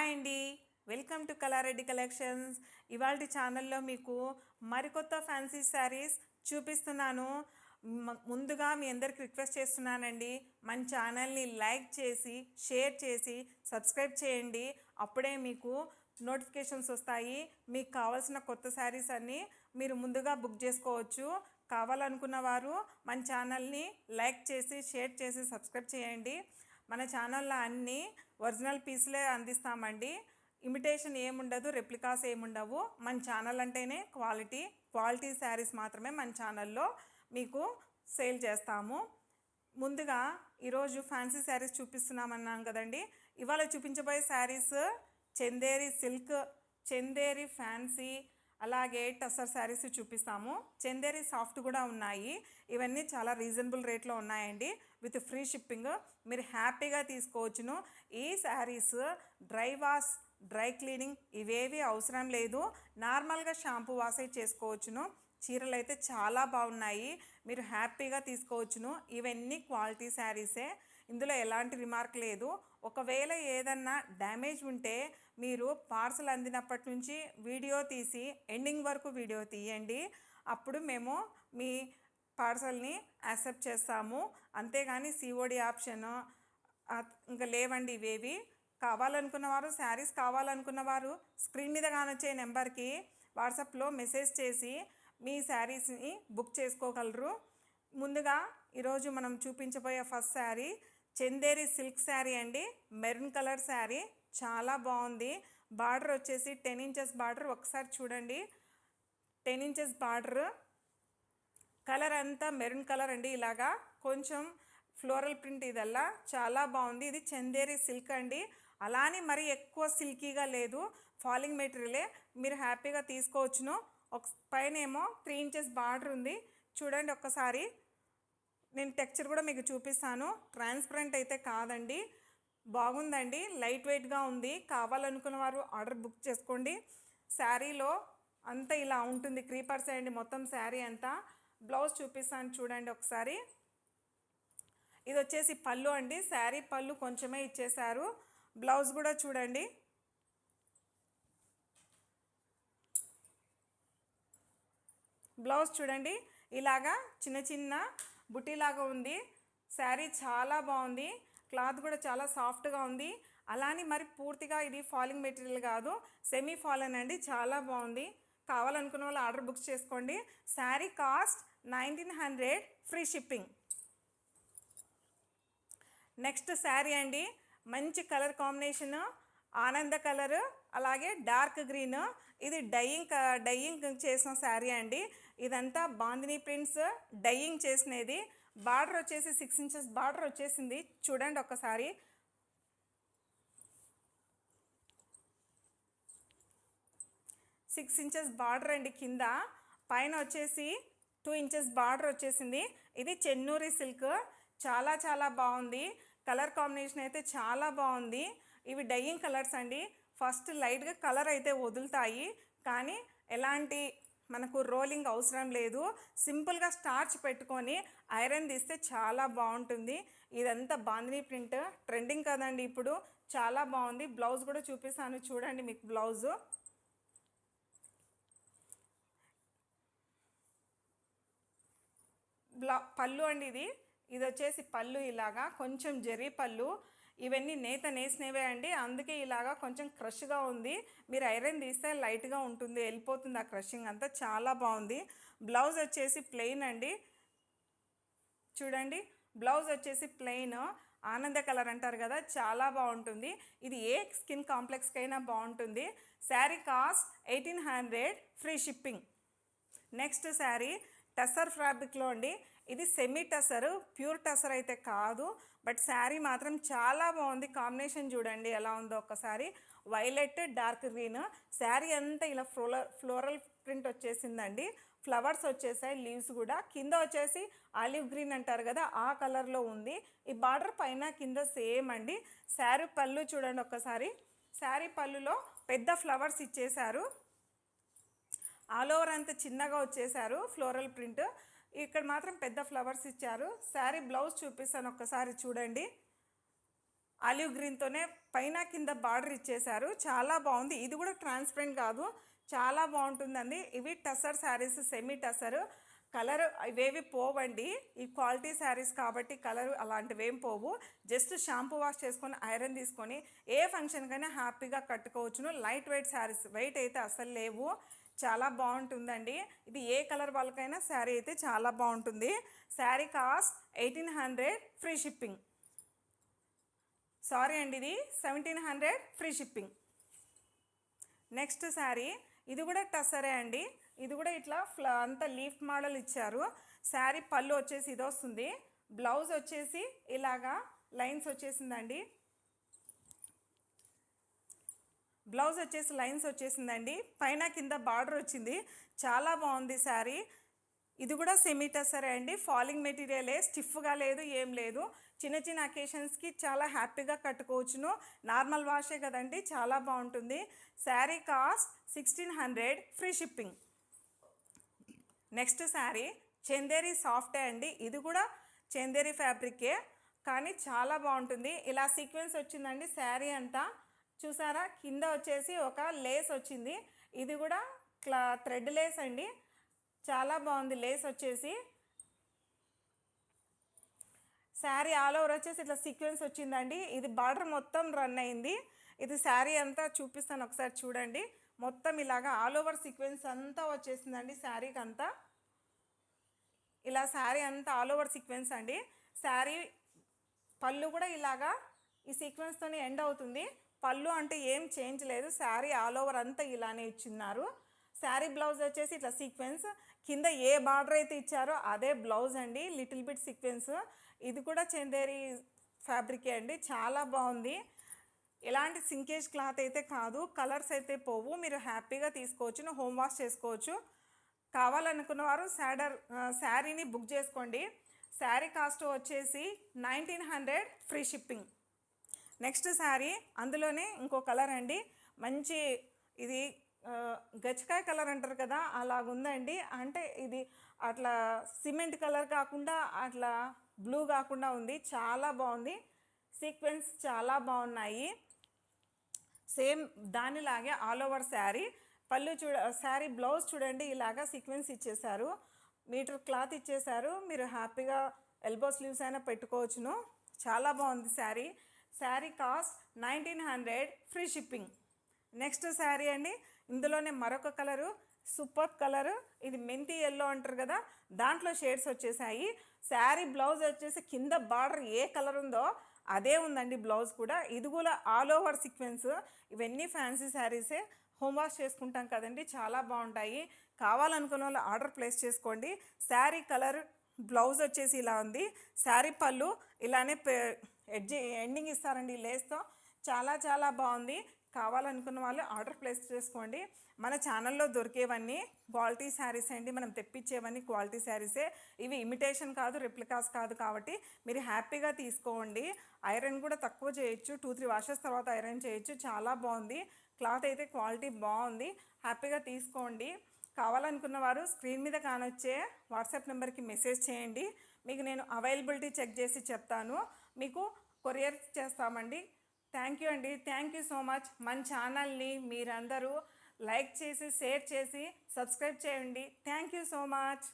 Hi అండి, welcome to కళారెడ్డి collections. ఇవాళ ఛానల్లో మీకు మరికొత్త ఫ్యాన్సీ శారీస్ చూపిస్తున్నాను. ముందుగా మీ అందరికి రిక్వెస్ట్ చేస్తున్నానండి, మన ఛానల్ని లైక్ చేసి షేర్ చేసి సబ్స్క్రైబ్ చేయండి. అప్పుడే మీకు నోటిఫికేషన్స్ వస్తాయి. మీకు కావాల్సిన కొత్త శారీస్ అన్నీ మీరు ముందుగా బుక్ చేసుకోవచ్చు. కావాలనుకున్న వారు మన ఛానల్ని లైక్ చేసి షేర్ చేసి సబ్స్క్రైబ్ చేయండి. మన ఛానల్లో అన్నీ ఒరిజినల్ పీసులే అందిస్తామండి. ఇమిటేషన్ ఏముండదు, రెప్లికాస్ ఏముండవు. మన ఛానల్ అంటేనే క్వాలిటీ శారీస్ మాత్రమే మన ఛానల్లో మీకు సేల్ చేస్తాము. ముందుగా ఈరోజు ఫ్యాన్సీ శారీస్ చూపిస్తున్నామన్నాం కదండి. ఇవాళ చూపించబోయే శారీస్ చందేరి సిల్క్, చందేరి ఫ్యాన్సీ, అలాగే టసర్ శారీస్ చూపిస్తాము. చందేరి సాఫ్ట్ కూడా ఉన్నాయి. ఇవన్నీ చాలా రీజనబుల్ రేట్లో ఉన్నాయండి, విత్ ఫ్రీ షిప్పింగ్. మీరు హ్యాపీగా తీసుకోవచ్చును. ఈ saris dry wash, dry cleaning ఇవేవి అవసరం లేదు. నార్మల్గా షాంపూ వాష్ చేసుకోవచ్చును. చీరలు అయితే చాలా బాగున్నాయి, మీరు హ్యాపీగా తీసుకోవచ్చును. ఇవన్నీ క్వాలిటీ శారీసే, ఇందులో ఎలాంటి రిమార్క్ లేదు. ఒకవేళ ఏదన్నా డ్యామేజ్ ఉంటే మీరు పార్సల్ అందినప్పటి నుంచి వీడియో తీసి ఎండింగ్ వరకు వీడియో తీయండి. అప్పుడు మేము మీ పార్సల్ని యాక్సెప్ట్ చేస్తాము. అంతేగాని సిఓడి ఆప్షన్ ఇంకా లేవండి ఇవేవి. కావాలనుకున్నవారు, శారీస్ కావాలనుకున్నవారు స్క్రీన్ మీద కానొచ్చే నెంబర్కి వాట్సాప్లో మెసేజ్ చేసి మీ శారీస్ని బుక్ చేసుకోగలరు. ముందుగా ఈరోజు మనం చూపించబోయే ఫస్ట్ శారీ చందేరి సిల్క్ శారీ అండి. మెరూన్ కలర్ శారీ చాలా బాగుంది. బార్డర్ వచ్చేసి 10 ఇంచెస్ బార్డర్. ఒకసారి చూడండి, 10 ఇంచెస్ బార్డర్. కలర్ అంతా మెరూన్ కలర్ అండి. ఇలాగా కొంచెం ఫ్లోరల్ ప్రింట్, ఇదల్లా చాలా బాగుంది. ఇది చందేరి సిల్క్ అండి. అలానే మరి ఎక్కువ సిల్కీగా లేదు, ఫాలింగ్ మెటీరియలే, మీరు హ్యాపీగా తీసుకోవచ్చును. ఒక పైన ఏమో 3 ఇంచెస్ బార్డర్ ఉంది. చూడండి ఒక్కసారి, నేను టెక్స్చర్ కూడా మీకు చూపిస్తాను. ట్రాన్స్పరెంట్ అయితే కాదండి, బాగుందండి. లైట్ వెయిట్గా ఉంది. కావాలనుకున్న వారు ఆర్డర్ బుక్ చేసుకోండి. శారీలో అంతా ఇలా ఉంటుంది, క్రీపర్స్ అండి మొత్తం శారీ అంతా. బ్లౌజ్ చూపిస్తాను చూడండి ఒకసారి. ఇది వచ్చేసి పళ్ళు అండి. శారీ పళ్ళు కొంచెమే ఇచ్చేశారు. బ్లౌజ్ కూడా చూడండి. బ్లౌజ్ చూడండి, ఇలాగా చిన్న చిన్న బుటీలాగా ఉంది. శారీ చాలా బాగుంది. క్లాత్ కూడా చాలా సాఫ్ట్గా ఉంది. అలానే మరి పూర్తిగా ఇది ఫాలింగ్ మెటీరియల్ కాదు, సెమీ ఫాలన్ అండి. చాలా బాగుంది. కావాలనుకున్న వాళ్ళు ఆర్డర్ బుక్ చేసుకోండి. Sari cost 1900, free shipping. Next sari అండి, మంచి కలర్ కాంబినేషన్, ఆనంద కలర్ అలాగే డార్క్ గ్రీన్. ఇది డైయింగ్ చేసిన శారీ అండి. ఇదంతా బాందినీ ప్రింట్స్ డైయింగ్ చేసినది. బార్డర్ వచ్చేసి 6 ఇంచెస్ బార్డర్ వచ్చేసింది. చూడండి ఒక్కసారి. సిక్స్ ఇంచెస్ బార్డర్ అండి కింద. పైన వచ్చేసి 2 ఇంచెస్ బార్డర్ వచ్చేసింది. ఇది చెన్నూరి సిల్క్. చాలా చాలా బాగుంది. కలర్ కాంబినేషన్ అయితే చాలా బాగుంది. ఇవి డైయింగ్ కలర్స్ అండి. ఫస్ట్ లైట్గా కలర్ అయితే వదులుతాయి, కానీ ఎలాంటి మనకు రోలింగ్ అవసరం లేదు. సింపుల్గా స్టార్చ్ పెట్టుకొని ఐరన్ తీస్తే చాలా బాగుంటుంది. ఇదంతా బాందినీ ప్రింట్ ట్రెండింగ్ కదండి ఇప్పుడు, చాలా బాగుంది. బ్లౌజ్ కూడా చూపిస్తాను చూడండి మీకు. బ్లౌజు పళ్ళు అండి. ఇది వచ్చేసి పళ్ళు ఇలాగా కొంచెం జరీ పళ్ళు. ఇవన్నీ నేత నేసినవే అండి, అందుకే ఇలాగా కొంచెం క్రష్గా ఉంది. మీరు ఐరన్ తీస్తే లైట్గా ఉంటుంది, వెళ్ళిపోతుంది ఆ క్రషింగ్ అంతా. చాలా బాగుంది. బ్లౌజ్ వచ్చేసి ప్లెయిన్ అండి. చూడండి, బ్లౌజ్ వచ్చేసి ప్లెయిన్. ఆనంద కలర్ అంటారు కదా, చాలా బాగుంటుంది. ఇది ఏ స్కిన్ కాంప్లెక్స్కైనా బాగుంటుంది. Sari cost 1800, free shipping. Next sari tussar ఫ్యాబ్రిక్లో అండి. ఇది సెమీ టసర్, ప్యూర్ టసర్ అయితే కాదు, బట్ శారీ మాత్రం చాలా బాగుంది. కాంబినేషన్ చూడండి ఎలా ఉందో ఒక్కసారి. Violet dark green. శారీ అంతా ఇలా ఫ్లోరల్ ప్రింట్ వచ్చేసిందండి. ఫ్లవర్స్ వచ్చేసాయి, లీవ్స్ కూడా. కింద వచ్చేసి ఆలివ్ గ్రీన్ అంటారు కదా, ఆ కలర్లో ఉంది. ఈ బార్డర్ పైన కింద సేమ్ అండి. శారీ పళ్ళు చూడండి ఒక్కసారి. శారీ పళ్ళులో పెద్ద ఫ్లవర్స్ ఇచ్చేశారు. ఆల్ ఓవర్ అంతా చిన్నగా వచ్చేసారు ఫ్లోరల్ ప్రింట్. ఇక్కడ మాత్రం పెద్ద ఫ్లవర్స్ ఇచ్చారు. శారీ బ్లౌజ్ చూపిస్తాను ఒక్కసారి చూడండి. ఆలివ్ గ్రీన్తోనే పైన కింద బార్డర్ ఇచ్చేశారు. చాలా బాగుంది. ఇది కూడా ట్రాన్స్పరెంట్ కాదు, చాలా బాగుంటుందండి. ఇవి టసర్ శారీస్, సెమీ టసర్. కలర్ ఇవేవి పోవండి, ఈ క్వాలిటీ శారీస్ కాబట్టి కలర్ అలాంటివి ఏం పోవు. జస్ట్ షాంపూ వాష్ చేసుకొని ఐరన్ తీసుకొని ఏ ఫంక్షన్కైనా హ్యాపీగా కట్టుకోవచ్చును. లైట్ వెయిట్ శారీస్, వెయిట్ అయితే అసలు లేవు. చాలా బాగుంటుందండి. ఇది ఏ కలర్ వాళ్ళకైనా శారీ అయితే చాలా బాగుంటుంది. Sari cost 1800 free shipping. Sorry అండి, ఇది 1700 ఫ్రీ షిప్పింగ్. నెక్స్ట్ శారీ, ఇది కూడా టసరే అండి. ఇది కూడా ఇట్లా అంతా లీఫ్ మోడల్ ఇచ్చారు. శారీ పళ్ళు వచ్చేసి ఇది వస్తుంది. బ్లౌజ్ వచ్చేసి ఇలాగా లైన్స్ వచ్చేసిందండి. బ్లౌజ్ వచ్చేసి లైన్స్ వచ్చేసిందండి. పైన కింద బార్డర్ వచ్చింది. చాలా బాగుంది శారీ. ఇది కూడా సెమీ టసరే అండి. ఫాలింగ్ మెటీరియలే, స్టిఫ్గా లేదు, ఏం లేదు. చిన్న చిన్న అకేషన్స్కి చాలా హ్యాపీగా కట్టుకోవచ్చును. నార్మల్ వాషే కదండి, చాలా బాగుంటుంది. Sari cost 1600 free shipping. Next sari Chanderi సాఫ్టే అండి. ఇది కూడా చందేరి ఫ్యాబ్రికే కానీ చాలా బాగుంటుంది. ఇలా సీక్వెన్స్ వచ్చిందండి శారీ అంతా. చూసారా, కింద వచ్చేసి ఒక లేస్ వచ్చింది. ఇది కూడా థ్రెడ్ లేస్ అండి. చాలా బాగుంది లేస్ వచ్చేసి. శారీ ఆల్ ఓవర్ వచ్చేసి ఇట్లా సీక్వెన్స్ వచ్చిందండి. ఇది బార్డర్ మొత్తం రన్ అయింది. ఇది శారీ అంతా చూపిస్తాను, ఒకసారి చూడండి. మొత్తం ఇలాగా ఆల్ ఓవర్ సీక్వెన్స్ అంతా వచ్చేసిందండి శారీకి అంతా. ఇలా శారీ అంతా ఆల్ ఓవర్ సీక్వెన్స్ అండి. శారీ పళ్ళు కూడా ఇలాగా ఈ సీక్వెన్స్తోనే ఎండ్ అవుతుంది. పళ్ళు అంటే ఏం చేంజ్ లేదు, శారీ ఆల్ ఓవర్ అంతా ఇలానే ఇచ్చిన్నారు. శారీ బ్లౌజ్ వచ్చేసి ఇట్లా సీక్వెన్స్, కింద ఏ బార్డర్ అయితే ఇచ్చారో అదే బ్లౌజ్ అండి, లిటిల్ బిట్ సీక్వెన్స్. ఇది కూడా చందేరి ఫ్యాబ్రికే అండి, చాలా బాగుంది. ఎలాంటి సింకేజ్ క్లాత్ అయితే కాదు, కలర్స్ అయితే పోవు. మీరు హ్యాపీగా తీసుకోవచ్చు, హోమ్ వాష్ చేసుకోవచ్చు. కావాలనుకున్న వారు శారీని బుక్ చేసుకోండి. శారీ కాస్ట్ వచ్చేసి 1900 ఫ్రీ షిప్పింగ్. నెక్స్ట్ శారీ, అందులోనే ఇంకో కలర్ అండి. మంచి ఇది గచ్చకాయ కలర్ అంటారు కదా, అలాగుందండి. అంటే ఇది అట్లా సిమెంట్ కలర్ కాకుండా అట్లా బ్లూ కాకుండా ఉంది. చాలా బాగుంది. సీక్వెన్స్ చాలా బాగున్నాయి. సేమ్ దానిలాగే ఆల్ ఓవర్ శారీ. పళ్ళు శారీ బ్లౌజ్ చూడండి, ఇలాగా సీక్వెన్స్ ఇచ్చేశారు. మీటర్ క్లాత్ ఇచ్చేశారు. మీరు హ్యాపీగా ఎల్బో స్లీవ్స్ అయినా పెట్టుకోవచ్చును. చాలా బాగుంది sari. Sari cost 1900 free shipping. Next sari అండి, ఇందులోనే మరొక కలరు, సూపర్ కలరు. ఇది మెంతి ఎల్లో అంటారు కదా, దాంట్లో షేడ్స్ వచ్చేసాయి. శారీ బ్లౌజ్ వచ్చేసి కింద బార్డర్ ఏ కలర్ ఉందో అదే ఉందండి బ్లౌజ్ కూడా. ఇది కూడా ఆల్ ఓవర్ సీక్వెన్స్. ఇవన్నీ ఫ్యాన్సీ శారీసే, హోమ్ వాష్ చేసుకుంటాం కదండి, చాలా బాగుంటాయి. కావాలనుకున్న వాళ్ళు ఆర్డర్ ప్లేస్ చేసుకోండి. శారీ కలర్ బ్లౌజ్ వచ్చేసి ఇలా ఉంది. శారీ పళ్ళు ఇలానే ఎండింగ్ ఇస్తారండి లేస్తో. చాలా చాలా బాగుంది. కావాలనుకున్న వాళ్ళు ఆర్డర్ ప్లేస్ చేసుకోండి. మన ఛానల్లో దొరికేవన్నీ క్వాలిటీ శారీస్ అండి, మనం తెప్పించేవన్నీ క్వాలిటీ శారీసే. ఇవి ఇమిటేషన్ కాదు, రెప్లికాస్ కాదు, కాబట్టి మీరు హ్యాపీగా తీసుకోండి. ఐరన్ కూడా తక్కువ చేయొచ్చు, 2-3 వాషెస్ తర్వాత ఐరన్ చేయొచ్చు. చాలా బాగుంది. క్లాత్ అయితే క్వాలిటీ బాగుంది. హ్యాపీగా తీసుకోండి. కావాలనుకున్న వారు స్క్రీన్ మీద కానొచ్చే వాట్సాప్ నెంబర్కి మెసేజ్ చేయండి. మీకు నేను అవైలబిలిటీ చెక్ చేసి చెప్తాను. మీకు కొరియర్ చేస్తామండి. థ్యాంక్ యూ అండి. Thank you so much. మన ఛానల్ని మీరందరూ లైక్ చేసి, షేర్ చేసి, సబ్స్క్రైబ్ చేయండి. Thank you so much.